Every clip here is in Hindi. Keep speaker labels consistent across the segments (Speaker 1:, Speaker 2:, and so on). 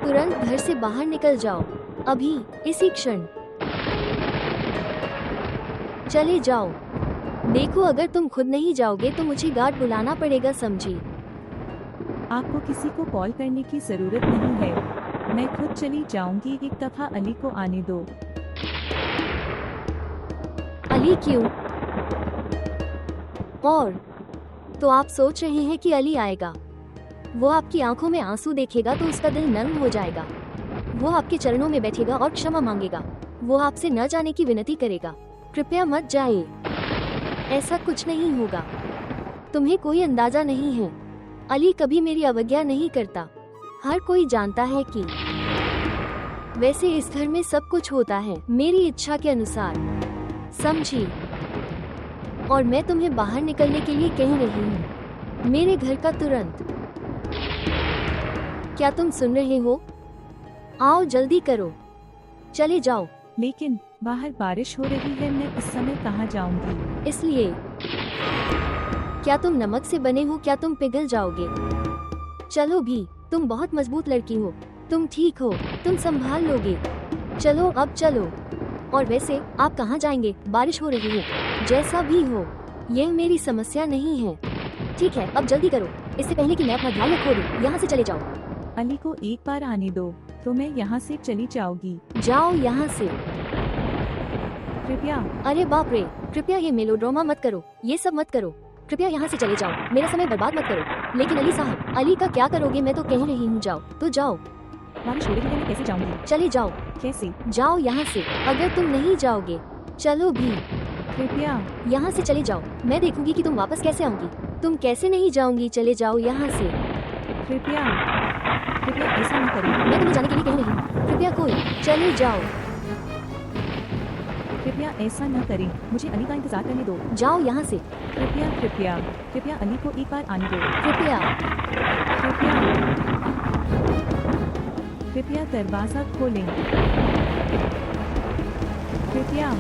Speaker 1: तुरंत घर से बाहर निकल जाओ, अभी, इसी क्षण। चले जाओ। देखो, अगर तुम खुद नहीं जाओगे तो मुझे गार्ड बुलाना पड़ेगा, समझी?
Speaker 2: आपको किसी को कॉल करने की जरूरत नहीं है, मैं खुद चली जाऊंगी। एक दफा अली को आने दो।
Speaker 1: अली क्यों? और तो आप सोच रहे हैं कि अली आएगा? वो आपकी आंखों में आंसू देखेगा तो उसका दिल नर्म हो जाएगा। वो आपके चरणों में बैठेगा और क्षमा मांगेगा। वो आपसे न जाने की विनती करेगा, कृपया मत जाइए। ऐसा कुछ नहीं होगा। तुम्हें कोई अंदाजा नहीं है, अली कभी मेरी अवज्ञा नहीं करता। हर कोई जानता है कि वैसे इस घर में सब कुछ होता है मेरी इच्छा के अनुसार, समझी? और मैं तुम्हें बाहर निकलने के लिए कह रही हूँ, मेरे घर का तुरंत। क्या तुम सुन रहे हो? आओ, जल्दी करो, चले जाओ।
Speaker 2: लेकिन बाहर बारिश हो रही है, मैं इस समय कहाँ जाऊंगी?
Speaker 1: इसलिए क्या तुम नमक से बने हो? क्या तुम पिघल जाओगे? चलो भी, तुम बहुत मजबूत लड़की हो, तुम ठीक हो, तुम संभाल लोगे। चलो अब चलो। और वैसे आप कहाँ जाएंगे? बारिश हो रही है। जैसा भी हो, यह मेरी समस्या नहीं है। ठीक है, अब जल्दी करो, इससे पहले कि मैं अपना ध्यान खो दूं। यहाँ से चले जाओ।
Speaker 2: अली को एक बार आने दो, तो मैं यहाँ से चली जाऊंगी।
Speaker 1: जाओ यहाँ से।
Speaker 2: कृपया।
Speaker 1: अरे बाप रे, कृपया ये मेलोड्रामा मत करो, ये सब मत करो। कृपया यहाँ से चले जाओ, मेरा समय बर्बाद मत करो। लेकिन अली साहब, अली का क्या करोगे? मैं तो कह रही हूँ जाओ तो जाओ।
Speaker 2: बारिश हो रही है, मैं कैसे जाऊंगी?
Speaker 1: चले जाओ।
Speaker 2: कैसे?
Speaker 1: जाओ यहाँ से। अगर तुम नहीं जाओगे, चलो भी,
Speaker 2: कृपया।
Speaker 1: यहाँ से चले जाओ। मैं देखूंगी कि तुम वापस कैसे आओगी। तुम कैसे नहीं जाओगी? चले जाओ यहाँ से।
Speaker 2: कृपया, कृपया ऐसा न करें।
Speaker 1: मैं तुम्हें जाने के लिए कह रही हूँ, कृपया कोई, चले जाओ।
Speaker 2: कृपया ऐसा न करें, मुझे अली का इंतजार करने दो।
Speaker 1: जाओ यहाँ से।
Speaker 2: कृपया कृपया कृपया अली को एक बार आने दो।
Speaker 1: कृपया।
Speaker 2: कृपया, कृपया दरवाजा खोलें। कृपया।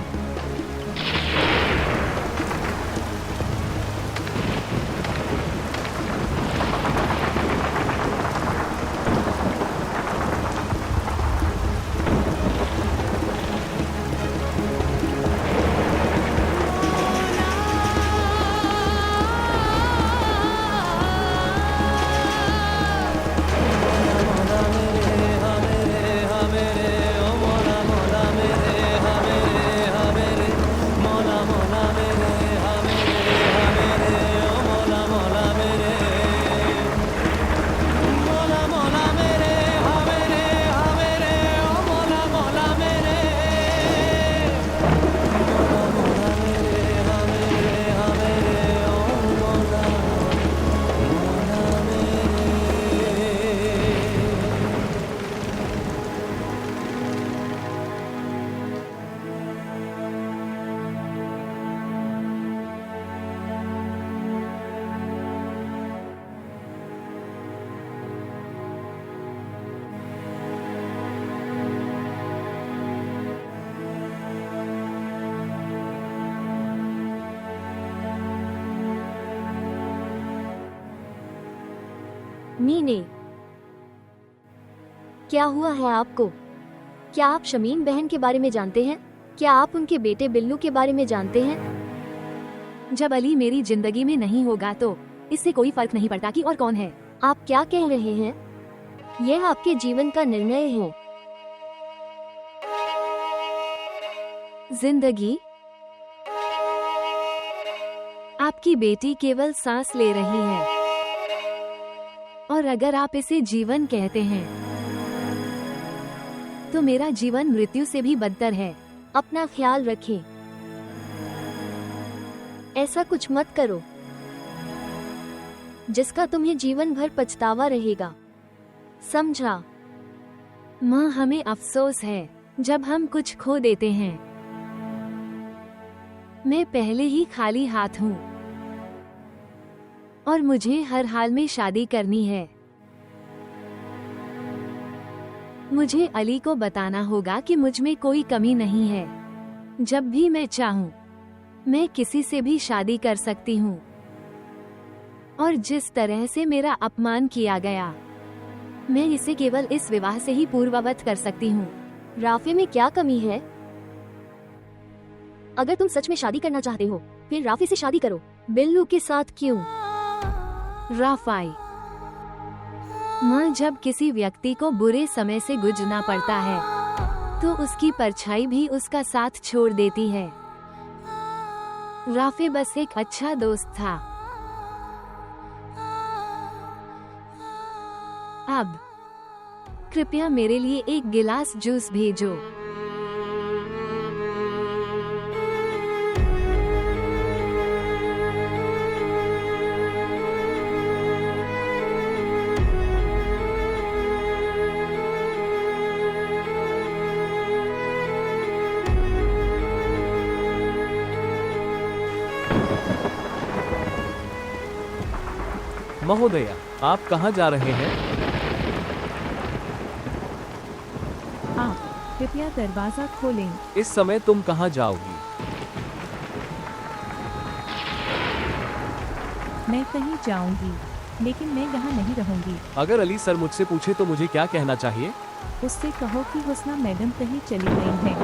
Speaker 1: मीने, क्या हुआ है आपको? क्या आप शमीम बहन के बारे में जानते हैं? क्या आप उनके बेटे बिल्लू के बारे में जानते हैं?
Speaker 3: जब अली मेरी जिंदगी में नहीं होगा तो इससे कोई फर्क नहीं पड़ता कि और कौन है।
Speaker 1: आप क्या कह रहे हैं? यह आपके जीवन का निर्णय है।
Speaker 3: जिंदगी? आपकी बेटी केवल सांस ले रही है, और अगर आप इसे जीवन कहते हैं तो मेरा जीवन मृत्यु से भी बदतर है।
Speaker 1: अपना ख्याल रखें। ऐसा कुछ मत करो जिसका तुम्हें जीवन भर पछतावा रहेगा, समझा?
Speaker 3: माँ, हमें अफसोस है जब हम कुछ खो देते हैं। मैं पहले ही खाली हाथ हूँ और मुझे हर हाल में शादी करनी है। मुझे अली को बताना होगा कि मुझ में कोई कमी नहीं है। जब भी मैं चाहूँ मैं किसी से भी शादी कर सकती हूँ। और जिस तरह से मेरा अपमान किया गया,
Speaker 1: मैं इसे केवल इस विवाह से ही पूर्ववत कर सकती हूँ। राफे में क्या कमी है? अगर तुम सच में शादी करना चाहते हो फिर राफे से शादी करो, बिल्लू के साथ क्यों?
Speaker 3: राफाई माँ, जब किसी व्यक्ति को बुरे समय से गुजरना पड़ता है तो उसकी परछाई भी उसका साथ छोड़ देती है। राफे बस एक अच्छा दोस्त था। अब कृपया मेरे लिए एक गिलास जूस भेजो।
Speaker 4: महोदया, आप कहाँ जा रहे हैं?
Speaker 2: आप कृपया दरवाजा खोलें।
Speaker 4: इस समय तुम कहाँ जाओगी?
Speaker 2: मैं कहीं जाऊंगी, लेकिन मैं यहाँ नहीं रहूंगी।
Speaker 4: अगर अली सर मुझसे पूछे तो मुझे क्या कहना चाहिए?
Speaker 2: उससे कहो कि हुस्ना मैडम कहीं चली गई हैं।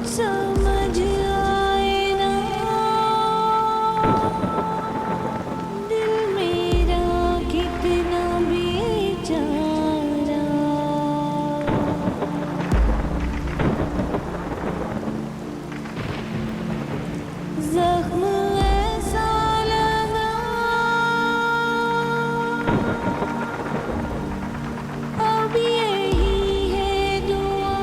Speaker 5: समझ आए ना, दिल मेरा कितना बेचारा। जख्म ऐसा लगा, अब यही है दुआ,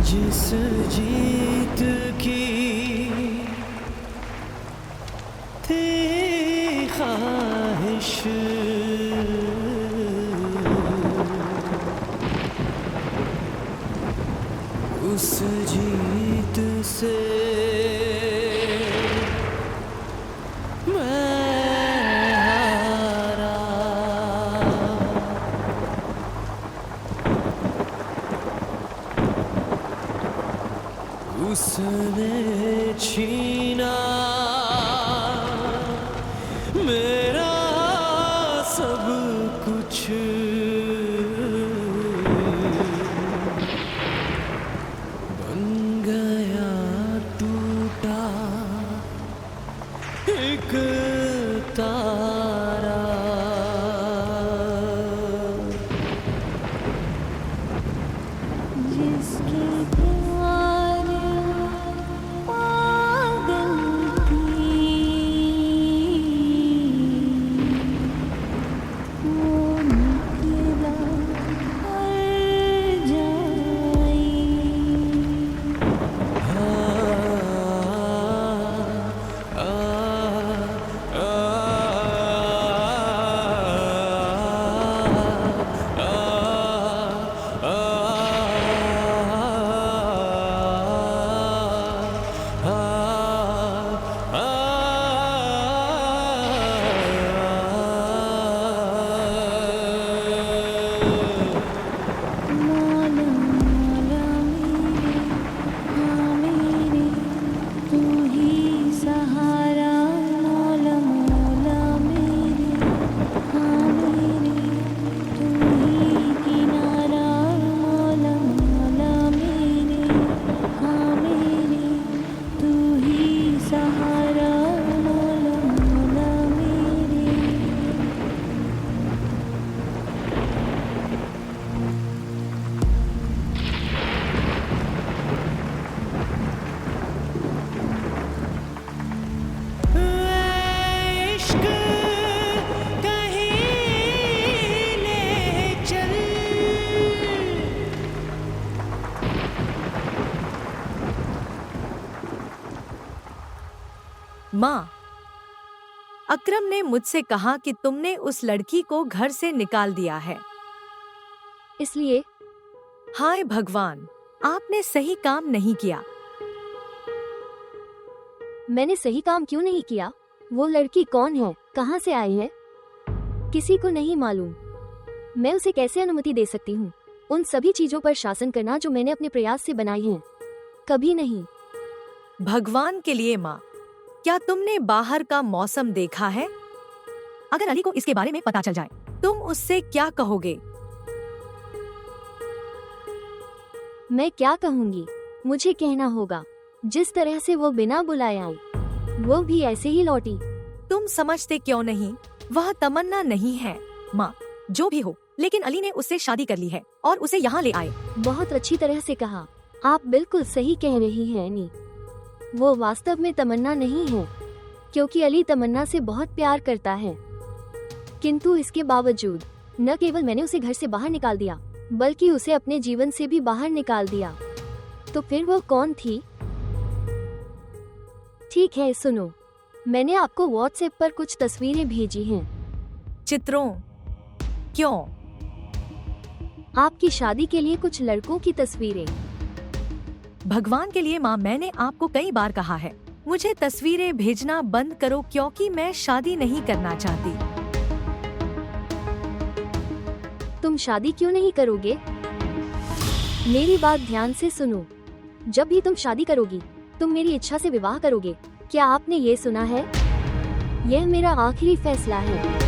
Speaker 5: जिस जीत की थी ख्वाहिश, उस जीत से उसने छीना मेरा सब कुछ, बन गया टूटा एक तारा। जिसकी वो निकला
Speaker 6: माँ, अकरम ने मुझसे कहा कि तुमने उस लड़की को घर से निकाल दिया है।
Speaker 1: इसलिए
Speaker 6: हाय भगवान, आपने सही काम नहीं किया।
Speaker 1: मैंने सही काम क्यों नहीं किया? वो लड़की कौन है, कहाँ से आई है, किसी को नहीं मालूम। मैं उसे कैसे अनुमति दे सकती हूँ उन सभी चीजों पर शासन करना जो मैंने अपने प्रयास से बनाई हैं? कभी नहीं।
Speaker 6: भगवान के लिए माँ, क्या तुमने बाहर का मौसम देखा है? अगर अली को इसके बारे में पता चल जाए, तुम उससे क्या कहोगे?
Speaker 1: मैं क्या कहूँगी? मुझे कहना होगा, जिस तरह से वो बिना बुलाए आई, वो भी ऐसे ही लौटी।
Speaker 6: तुम समझते क्यों नहीं? वह तमन्ना नहीं है माँ। जो भी हो, लेकिन अली ने उससे शादी कर ली है और उसे यहाँ ले आए।
Speaker 1: बहुत अच्छी तरह से कहा। आप बिल्कुल सही कह रही हैं नी। वो वास्तव में तमन्ना नहीं है, क्योंकि अली तमन्ना से बहुत प्यार करता है। किंतु इसके बावजूद न केवल मैंने उसे घर से बाहर निकाल दिया, बल्कि उसे अपने जीवन से भी बाहर निकाल दिया। तो फिर वो कौन थी? ठीक है, सुनो, मैंने आपको व्हाट्सएप पर कुछ तस्वीरें भेजी हैं।
Speaker 6: चित्रों? क्यों?
Speaker 1: आपकी शादी के लिए कुछ लड़कों की तस्वीरें।
Speaker 6: भगवान के लिए माँ, मैंने आपको कई बार कहा है, मुझे तस्वीरें भेजना बंद करो, क्योंकि मैं शादी नहीं करना चाहती।
Speaker 1: तुम शादी क्यों नहीं करोगे? मेरी बात ध्यान से सुनो। जब भी तुम शादी करोगी, तुम मेरी इच्छा से विवाह करोगे। क्या आपने ये सुना है? यह मेरा आखिरी फैसला है।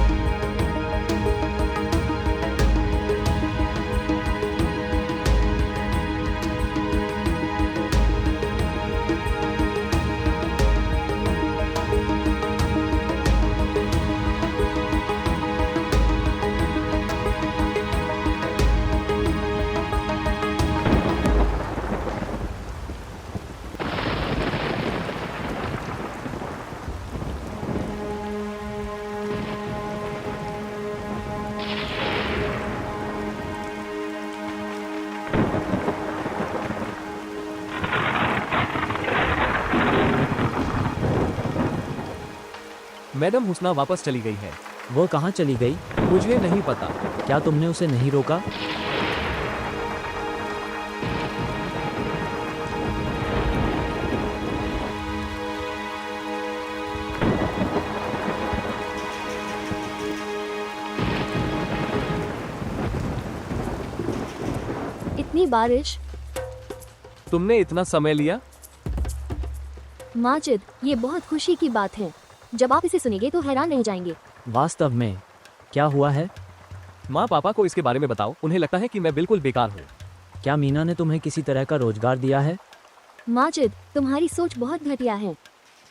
Speaker 4: मैडम हुस्ना वापस चली गई है।
Speaker 7: वो कहाँ चली गई?
Speaker 4: मुझे नहीं पता।
Speaker 7: क्या तुमने उसे नहीं रोका?
Speaker 1: इतनी बारिश।
Speaker 4: तुमने इतना समय लिया?
Speaker 1: माजिद, ये बहुत खुशी की बात है। जब आप इसे सुनेंगे तो हैरान रह जाएंगे।
Speaker 7: वास्तव में क्या हुआ है?
Speaker 4: माँ, पापा को इसके बारे में बताओ। उन्हें लगता है कि मैं बिल्कुल बेकार हूँ।
Speaker 7: क्या मीना ने तुम्हें किसी तरह का रोजगार दिया है?
Speaker 1: माजिद, तुम्हारी सोच बहुत घटिया है।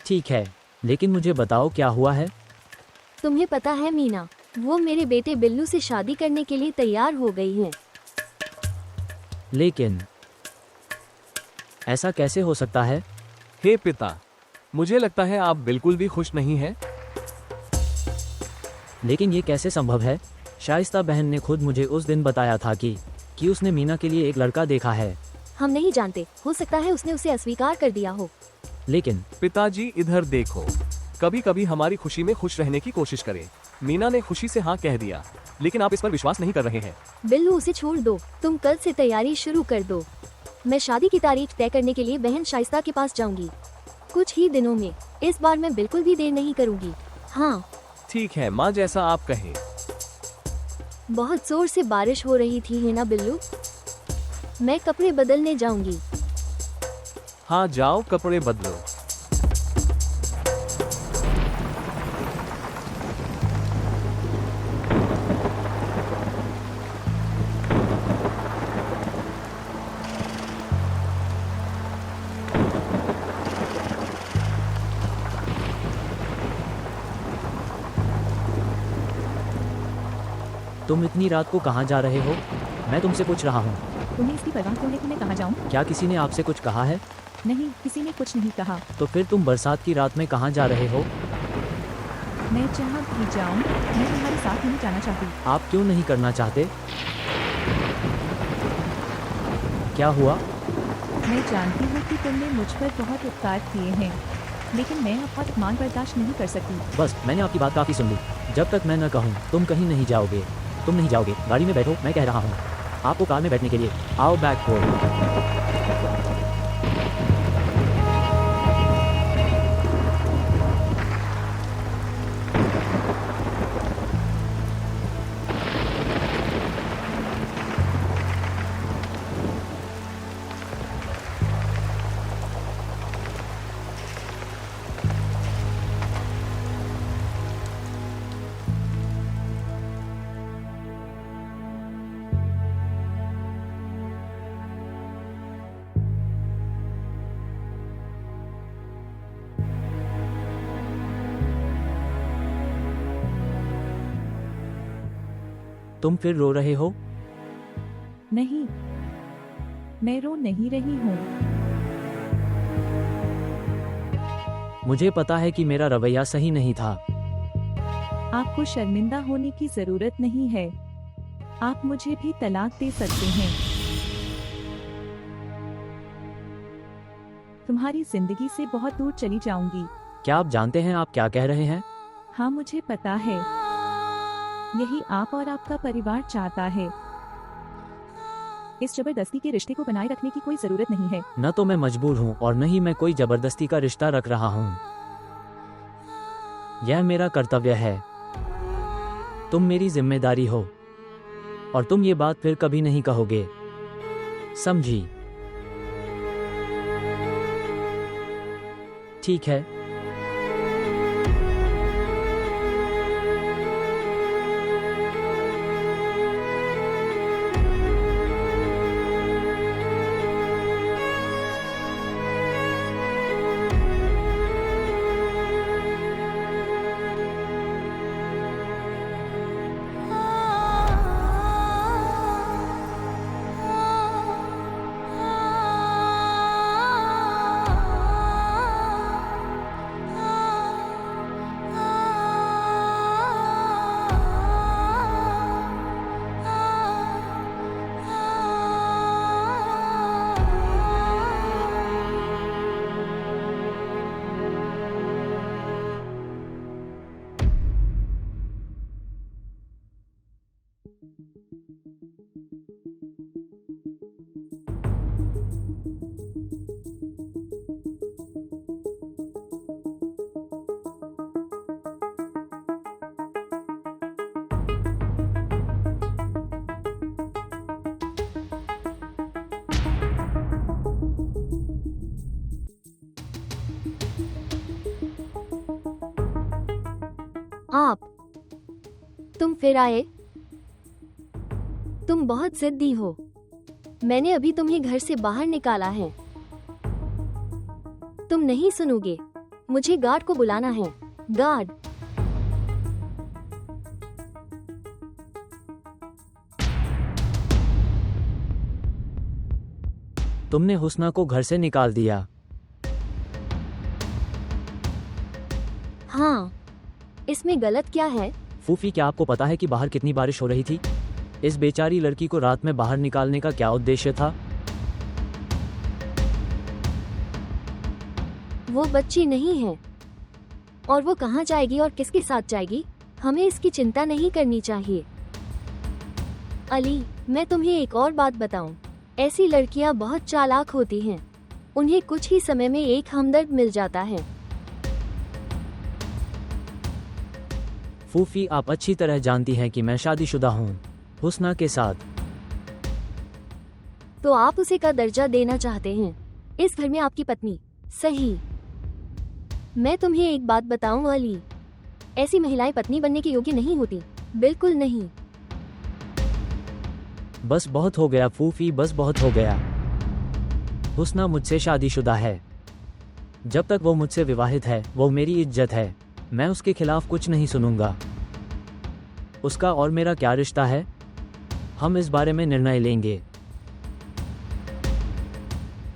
Speaker 7: ठीक है, लेकिन मुझे बताओ क्या हुआ है?
Speaker 1: तुम्हें पता है मीना, वो मेरे बेटे बिल्लू से शादी करने के लिए तैयार हो गई है।
Speaker 7: लेकिन ऐसा कैसे हो सकता है?
Speaker 4: हे पिता, मुझे लगता है आप बिल्कुल भी खुश नहीं हैं।
Speaker 7: लेकिन ये कैसे संभव है? शाइस्ता बहन ने खुद मुझे उस दिन बताया था कि उसने मीना के लिए एक लड़का देखा है।
Speaker 1: हम नहीं जानते, हो सकता है उसने उसे अस्वीकार कर दिया हो।
Speaker 7: लेकिन
Speaker 4: पिताजी, इधर देखो। कभी कभी हमारी खुशी में खुश रहने की कोशिश करें। मीना ने खुशी से हाँ कह दिया, लेकिन आप इस पर विश्वास नहीं कर रहे हैं।
Speaker 1: बिल्लू, उसे छोड़ दो। तुम कल से तैयारी शुरू कर दो। मैं शादी की तारीख तय करने के लिए बहन शाइस्ता के पास जाऊंगी कुछ ही दिनों में। इस बार मैं बिल्कुल भी देर नहीं करूंगी। हाँ
Speaker 4: ठीक है माँ, जैसा आप कहें।
Speaker 1: बहुत जोर से बारिश हो रही थी, है ना बिल्लू? मैं कपड़े बदलने जाऊंगी।
Speaker 4: हाँ जाओ, कपड़े बदलो।
Speaker 7: तुम इतनी रात को कहाँ जा रहे हो? मैं तुमसे पूछ रहा हूँ।
Speaker 2: तुम्हें इसकी परवाह क्यों है कि मैं कहाँ जाऊँ?
Speaker 7: क्या किसी ने आपसे कुछ कहा है?
Speaker 2: नहीं, किसी ने कुछ नहीं कहा।
Speaker 7: तो फिर तुम बरसात की रात में कहाँ जा रहे हो?
Speaker 2: मैं जहाँ भी जाऊँ, मैं तुम्हारे साथ नहीं जाना चाहती।
Speaker 7: आप क्यों नहीं करना चाहते? क्या हुआ?
Speaker 2: मैं जानती हूँ कि तुमने मुझ पर बहुत उपकार किए हैं, लेकिन मैं आपका अपमान बर्दाश्त नहीं कर सकती।
Speaker 7: बस मैंने आपकी बात काफ़ी सुन ली। जब तक मैं न कहूँ तुम कहीं नहीं जाओगे। तुम नहीं जाओगे। गाड़ी में बैठो, मैं कह रहा हूँ आपको कार में बैठने के लिए। आओ बैक को। तुम फिर रो रहे हो?
Speaker 2: नहीं, मैं रो नहीं रही हूँ।
Speaker 7: मुझे पता है कि मेरा रवैया सही नहीं था।
Speaker 2: आपको शर्मिंदा होने की जरूरत नहीं है। आप मुझे भी तलाक दे सकते हैं। तुम्हारी जिंदगी से बहुत दूर चली जाऊंगी।
Speaker 7: क्या आप जानते हैं आप क्या कह रहे हैं?
Speaker 2: हाँ, मुझे पता है। यही आप और आपका परिवार चाहता है। इस जबरदस्ती के रिश्ते को बनाए रखने की कोई जरूरत नहीं है।
Speaker 7: न तो मैं मजबूर हूँ और न ही मैं कोई जबरदस्ती का रिश्ता रख रहा हूँ। यह मेरा कर्तव्य है। तुम मेरी जिम्मेदारी हो और तुम ये बात फिर कभी नहीं कहोगे, समझी? ठीक है।
Speaker 1: आप, तुम फिर आए। तुम बहुत जिद्दी हो। मैंने अभी तुम्हें घर से बाहर निकाला है। तुम नहीं सुनोगे। मुझे गार्ड को बुलाना है। गार्ड।
Speaker 7: तुमने हुस्ना को घर से निकाल दिया।
Speaker 1: हाँ, इसमें गलत क्या है?
Speaker 7: फूफी, क्या आपको पता है कि बाहर कितनी बारिश हो रही थी? इस बेचारी लड़की को रात में बाहर निकालने का क्या उद्देश्य था?
Speaker 1: वो बच्ची नहीं है। और वो कहाँ जाएगी और किसके साथ जाएगी, हमें इसकी चिंता नहीं करनी चाहिए। अली, मैं तुम्हें एक और बात बताऊं। ऐसी लड़कियां बहुत चालाक होती हैं। उन्हें कुछ ही समय में एक हमदर्द मिल जाता है।
Speaker 7: फूफी, आप अच्छी तरह जानती हैं कि मैं शादीशुदा हूँ हुस्ना के साथ।
Speaker 1: तो आप उसे का दर्जा देना चाहते हैं, इस घर में आपकी पत्नी। सही। मैं तुम्हें एक बात बताऊं अली, ऐसी महिलाएं पत्नी बनने के योग्य नहीं होती। बिल्कुल नहीं।
Speaker 7: बस बहुत हो गया फूफी, बस बहुत हो गया। हुस्ना मुझसे शादीशुदा है। जब तक वो मुझसे विवाहित है, वो मेरी इज्जत है। मैं उसके खिलाफ कुछ नहीं सुनूंगा। उसका और मेरा क्या रिश्ता है? हम इस बारे में निर्णय लेंगे,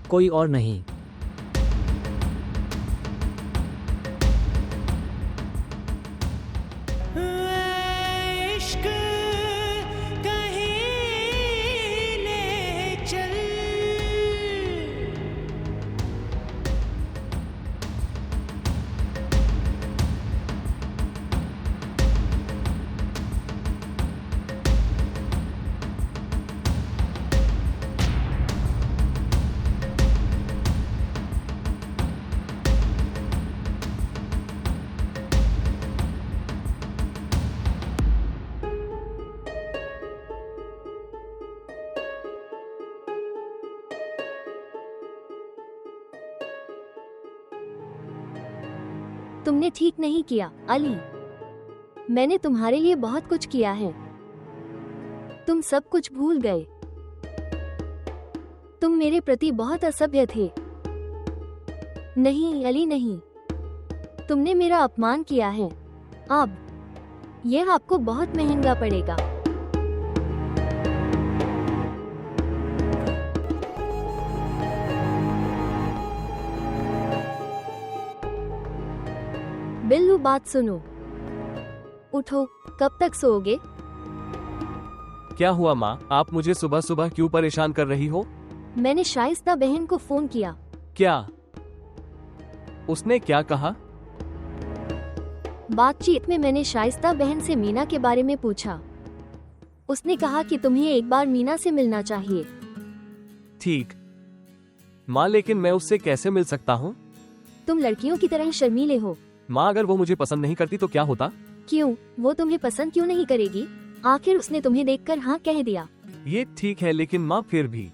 Speaker 7: कोई और नहीं।
Speaker 5: इश्क कहीं ले चल,
Speaker 1: तुमने ठीक नहीं किया अली। मैंने तुम्हारे लिए बहुत कुछ किया है। तुम सब कुछ भूल गए। तुम मेरे प्रति बहुत असभ्य थे। नहीं अली नहीं, तुमने मेरा अपमान किया है। अब यह आपको बहुत महंगा पड़ेगा। बिल्लू बात सुनो, उठो। कब तक सोओगे?
Speaker 4: क्या हुआ माँ, आप मुझे सुबह सुबह क्यों परेशान कर रही हो?
Speaker 1: मैंने शाइस्ता बहन को फोन किया।
Speaker 4: क्या? उसने क्या कहा?
Speaker 1: बातचीत में मैंने शाइस्ता बहन से मीना के बारे में पूछा। उसने कहा कि तुम्हें एक बार मीना से मिलना चाहिए।
Speaker 4: ठीक माँ, लेकिन मैं उससे कैसे मिल सकता हूँ?
Speaker 1: तुम लड़कियों की तरह शर्मीले हो।
Speaker 4: माँ, अगर वो मुझे पसंद नहीं करती तो क्या होता?
Speaker 1: क्यों? वो तुम्हें पसंद क्यों नहीं करेगी? आखिर उसने तुम्हें देखकर हाँ कह दिया।
Speaker 4: ये ठीक है, लेकिन माँ फिर भी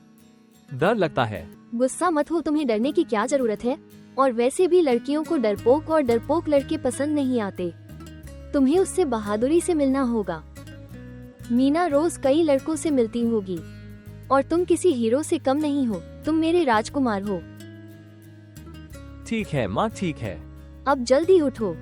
Speaker 4: डर लगता है।
Speaker 1: गुस्सा मत हो, तुम्हें डरने की क्या जरूरत है? और वैसे भी लड़कियों को डरपोक और डरपोक लड़के पसंद नहीं आते। तुम्हें उससे बहादुरी से मिलना होगा। मीना रोज कई लड़कों से मिलती होगी और तुम किसी हीरो से कम नहीं हो। तुम मेरे राजकुमार हो।
Speaker 4: ठीक है माँ, ठीक है।
Speaker 1: अब जल्दी उठो।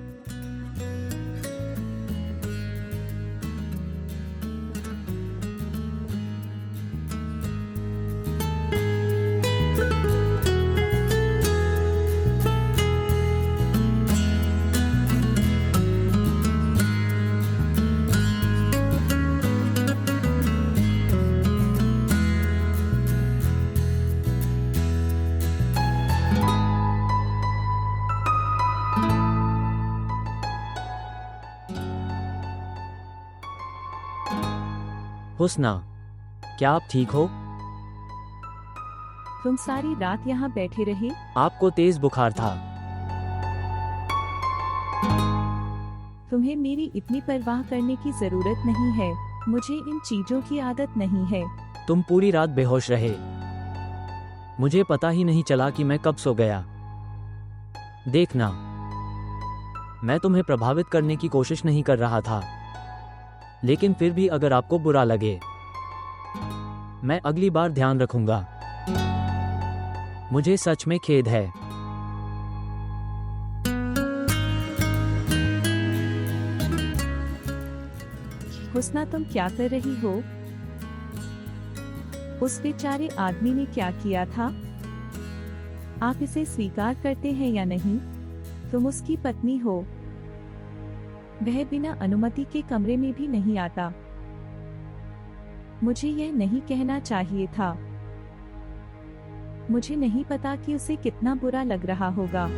Speaker 7: हुस्ना, क्या आप ठीक हो?
Speaker 2: तुम सारी रात यहाँ बैठे रहे?
Speaker 7: आपको तेज बुखार था।
Speaker 2: तुम्हें मेरी इतनी परवाह करने की जरूरत नहीं है। मुझे इन चीजों की आदत नहीं है।
Speaker 7: तुम पूरी रात बेहोश रहे। मुझे पता ही नहीं चला कि मैं कब सो गया। देखना, मैं तुम्हें प्रभावित करने की कोशिश नहीं कर रहा था, लेकिन फिर भी अगर आपको बुरा लगे, मैं अगली बार ध्यान रखूंगा। मुझे सच में खेद है।
Speaker 2: हुस्ना, तुम क्या कर रही हो? उस बेचारे आदमी ने क्या किया था? आप इसे स्वीकार करते हैं या नहीं? तुम उसकी पत्नी हो। वह बिना अनुमति के कमरे में भी नहीं आता। मुझे यह नहीं कहना चाहिए था। मुझे नहीं पता कि उसे कितना बुरा लग रहा होगा।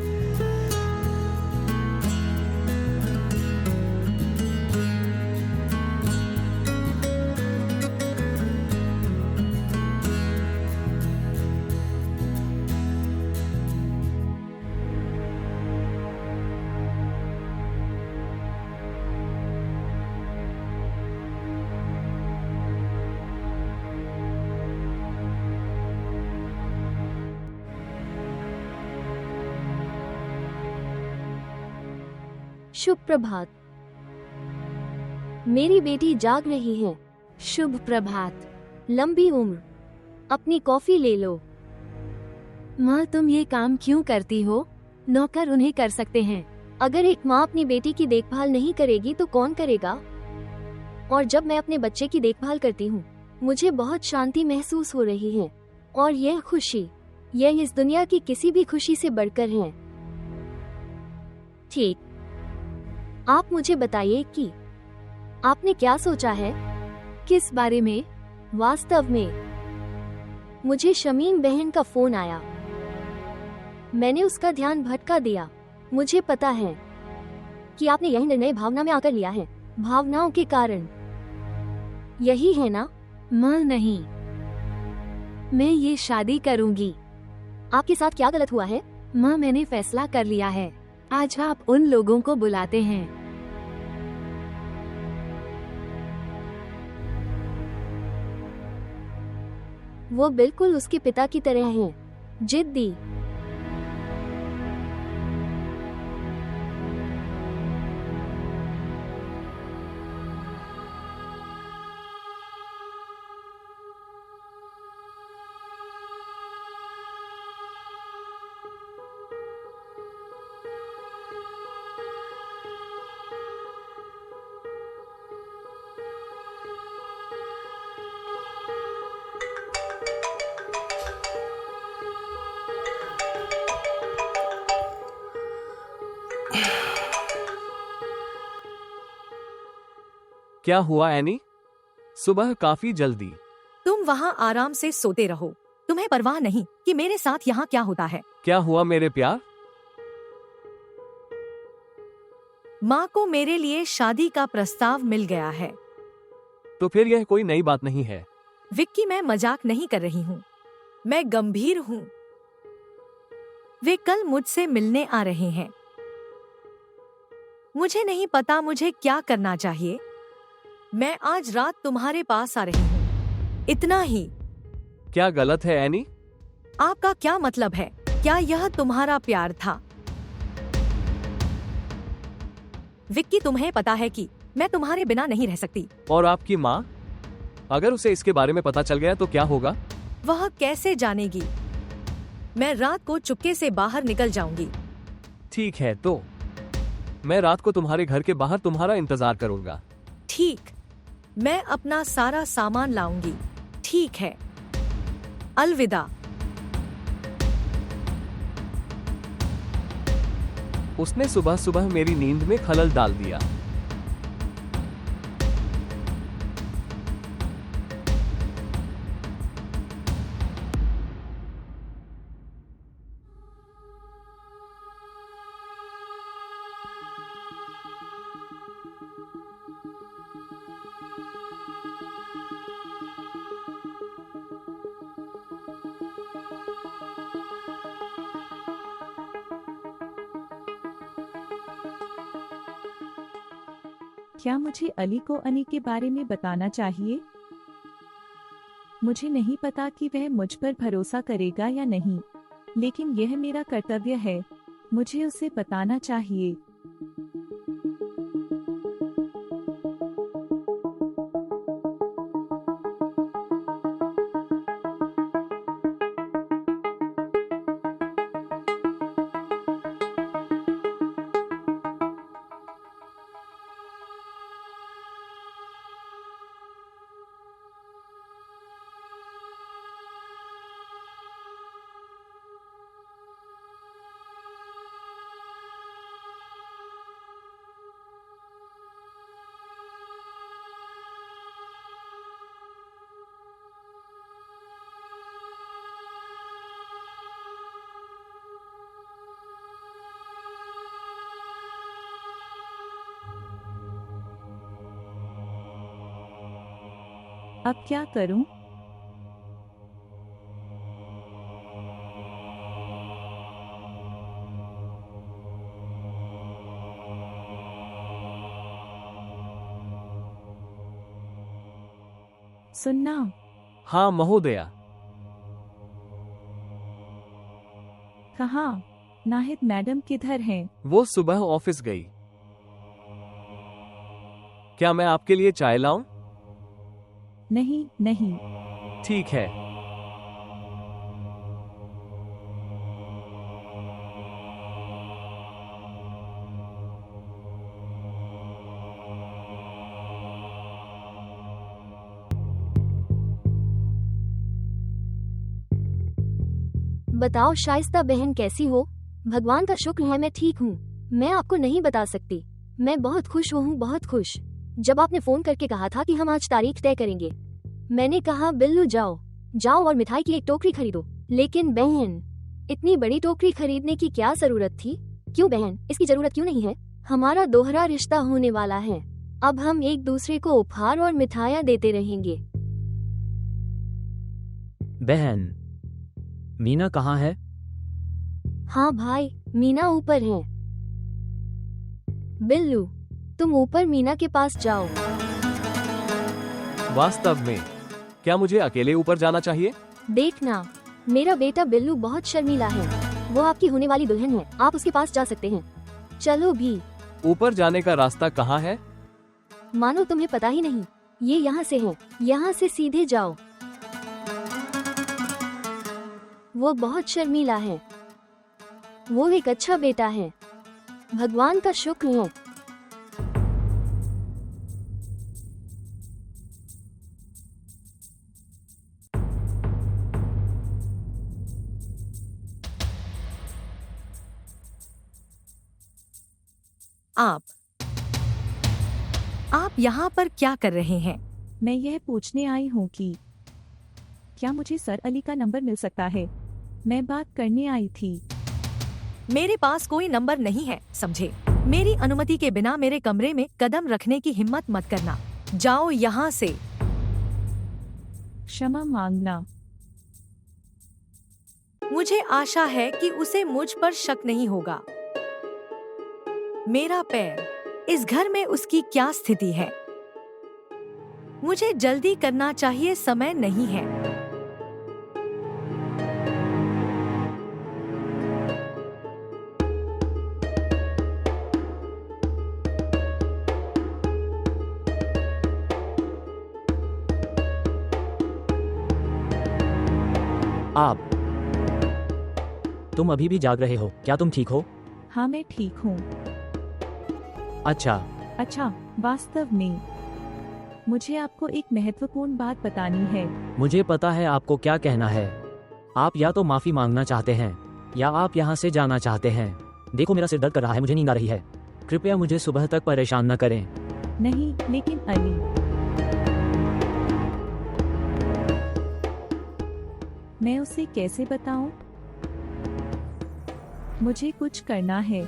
Speaker 1: शुभ प्रभात। मेरी बेटी जाग रही है।
Speaker 3: शुभ प्रभात।
Speaker 1: लंबी उम्र। अपनी कॉफी ले लो।
Speaker 3: माँ, तुम ये काम क्यों करती हो? नौकर उन्हें कर सकते हैं।
Speaker 1: अगर एक माँ अपनी बेटी की देखभाल नहीं करेगी तो कौन करेगा? और जब मैं अपने बच्चे की देखभाल करती हूँ, मुझे बहुत शांति महसूस हो रही है। और यह खुशी, यह इस दुनिया की किसी भी खुशी से बढ़कर है। ठीक, आप मुझे बताइए कि आपने क्या सोचा है?
Speaker 3: किस बारे में?
Speaker 1: वास्तव में मुझे शमीम बहन का फोन आया। मैंने उसका ध्यान भटका दिया। मुझे पता है कि आपने यह निर्णय भावना में आकर लिया है, भावनाओं के कारण। यही है ना?
Speaker 3: माँ नहीं, मैं ये शादी करूंगी।
Speaker 1: आपके साथ क्या गलत हुआ है?
Speaker 3: माँ, मैंने फैसला कर लिया है। आज आप उन लोगों को बुलाते हैं।
Speaker 1: वो बिल्कुल उसके पिता की तरह हैं, जिद्दी।
Speaker 4: क्या हुआ एनी? सुबह काफी जल्दी।
Speaker 6: तुम वहाँ आराम से सोते रहो। तुम्हें परवाह नहीं कि मेरे साथ यहाँ क्या होता है।
Speaker 4: क्या हुआ मेरे प्यार?
Speaker 6: माँ को मेरे लिए शादी का प्रस्ताव मिल गया है।
Speaker 4: तो फिर यह कोई नई बात नहीं है।
Speaker 6: विक्की, मैं मजाक नहीं कर रही हूँ, मैं गंभीर हूँ। वे कल मुझसे मिलने आ रहे हैं। मुझे नहीं पता मुझे क्या करना चाहिए। मैं आज रात तुम्हारे पास आ रही हूँ, इतना ही।
Speaker 4: क्या गलत है एनी?
Speaker 6: आपका क्या मतलब है? क्या यह तुम्हारा प्यार था? विक्की, तुम्हें पता है कि मैं तुम्हारे बिना नहीं रह सकती।
Speaker 4: और आपकी माँ? अगर उसे इसके बारे में पता चल गया तो क्या होगा?
Speaker 6: वह कैसे जानेगी? मैं रात को चुपके से बाहर निकल जाऊंगी।
Speaker 4: ठीक है, तो मैं रात को तुम्हारे घर के बाहर तुम्हारा इंतजार करूंगा।
Speaker 6: ठीक, मैं अपना सारा सामान लाऊंगी। ठीक है, अलविदा।
Speaker 4: उसने सुबह सुबह मेरी नींद में खलल डाल दिया।
Speaker 2: क्या मुझे अली को अनी के बारे में बताना चाहिए? मुझे नहीं पता कि वह मुझ पर भरोसा करेगा या नहीं, लेकिन यह मेरा कर्तव्य है। मुझे उसे बताना चाहिए। अब क्या करूं? सुनना।
Speaker 4: हाँ महोदया।
Speaker 2: कहाँ? नाहिद मैडम किधर हैं?
Speaker 4: वो सुबह ऑफिस गई। क्या मैं आपके लिए चाय लाऊं?
Speaker 2: नहीं नहीं।
Speaker 4: ठीक है।
Speaker 1: बताओ शाइस्ता बहन, कैसी हो? भगवान का शुक्र है मैं ठीक हूँ। मैं आपको नहीं बता सकती, मैं बहुत खुश हूँ, बहुत खुश। जब आपने फोन करके कहा था कि हम आज तारीख तय करेंगे, मैंने कहा बिल्लू जाओ जाओ और मिठाई की एक टोकरी खरीदो। लेकिन बहन, इतनी बड़ी टोकरी खरीदने की क्या जरूरत थी? क्यों बहन, इसकी जरूरत क्यों नहीं है? हमारा दोहरा रिश्ता होने वाला है। अब हम एक दूसरे को उपहार और मिठाइयाँ देते रहेंगे।
Speaker 7: बहन, मीना कहाँ है?
Speaker 1: हाँ भाई, मीना ऊपर है। बिल्लू, तुम ऊपर मीना के पास जाओ।
Speaker 4: वास्तव में क्या मुझे अकेले ऊपर जाना चाहिए?
Speaker 1: देखना, मेरा बेटा बिल्लू बहुत शर्मीला है। वो आपकी होने वाली दुल्हन है, आप उसके पास जा सकते हैं। चलो भी।
Speaker 4: ऊपर जाने का रास्ता कहाँ है?
Speaker 1: मानो तुम्हें पता ही नहीं, ये यहाँ से है, यहाँ से सीधे जाओ। वो बहुत शर्मीला है। वो एक अच्छा बेटा है, भगवान का शुक्र है।
Speaker 6: आप आप यहाँ पर क्या कर रहे हैं?
Speaker 2: मैं यह पूछने आई हूँ कि क्या मुझे सर अली का नंबर मिल सकता है? मैं बात करने आई थी।
Speaker 6: मेरे पास कोई नंबर नहीं है, समझे? मेरी अनुमति के बिना मेरे कमरे में कदम रखने की हिम्मत मत करना। जाओ यहाँ से।
Speaker 2: क्षमा मांगना।
Speaker 6: मुझे आशा है कि उसे मुझ पर शक नहीं होगा। मेरा पैर, इस घर में उसकी क्या स्थिति है? मुझे जल्दी करना चाहिए, समय नहीं है।
Speaker 7: आप तुम अभी भी जाग रहे हो? क्या तुम ठीक हो?
Speaker 2: हाँ मैं ठीक हूँ।
Speaker 7: अच्छा,
Speaker 2: अच्छा, वास्तव में मुझे आपको एक महत्वपूर्ण बात बतानी है।
Speaker 7: मुझे पता है आपको क्या कहना है। आप या तो माफी मांगना चाहते हैं या आप यहाँ से जाना चाहते हैं। देखो मेरा सिर दर्द कर रहा है, मुझे नींद आ रही है। कृपया मुझे सुबह तक परेशान न करें।
Speaker 2: नहीं, लेकिन अली, मैं उसे कैसे बताऊं? मुझे कुछ करना है।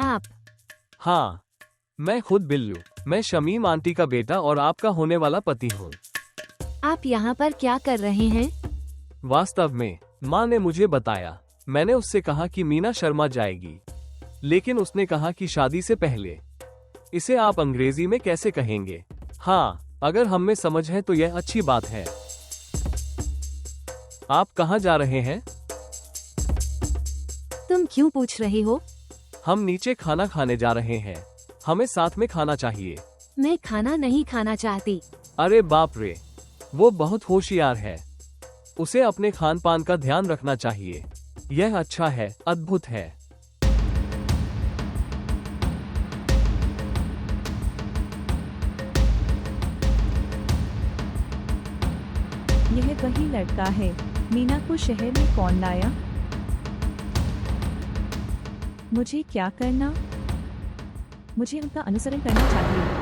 Speaker 1: आप
Speaker 4: हाँ, मैं खुद बिल्लू। मैं शमीम आंटी का बेटा और आपका होने वाला पति हूँ।
Speaker 1: आप यहाँ पर क्या कर रहे हैं?
Speaker 4: वास्तव में माँ ने मुझे बताया। मैंने उससे कहा कि मीना शर्मा जाएगी, लेकिन उसने कहा कि शादी से पहले। इसे आप अंग्रेजी में कैसे कहेंगे? हाँ, अगर हम में समझ है तो यह अच्छी बात है। आप कहाँ जा रहे हैं?
Speaker 1: तुम क्यों पूछ रहे हो?
Speaker 4: हम नीचे खाना खाने जा रहे हैं। हमें साथ में खाना चाहिए।
Speaker 1: मैं खाना नहीं खाना चाहती।
Speaker 4: अरे बाप रे, वो बहुत होशियार है। उसे अपने खान पान का ध्यान रखना चाहिए। यह अच्छा है, अद्भुत है।
Speaker 2: यह वही लड़का है। मीना को शहर में कौन लाया? मुझे क्या करना? मुझे उनका अनुसरण करना चाहिए।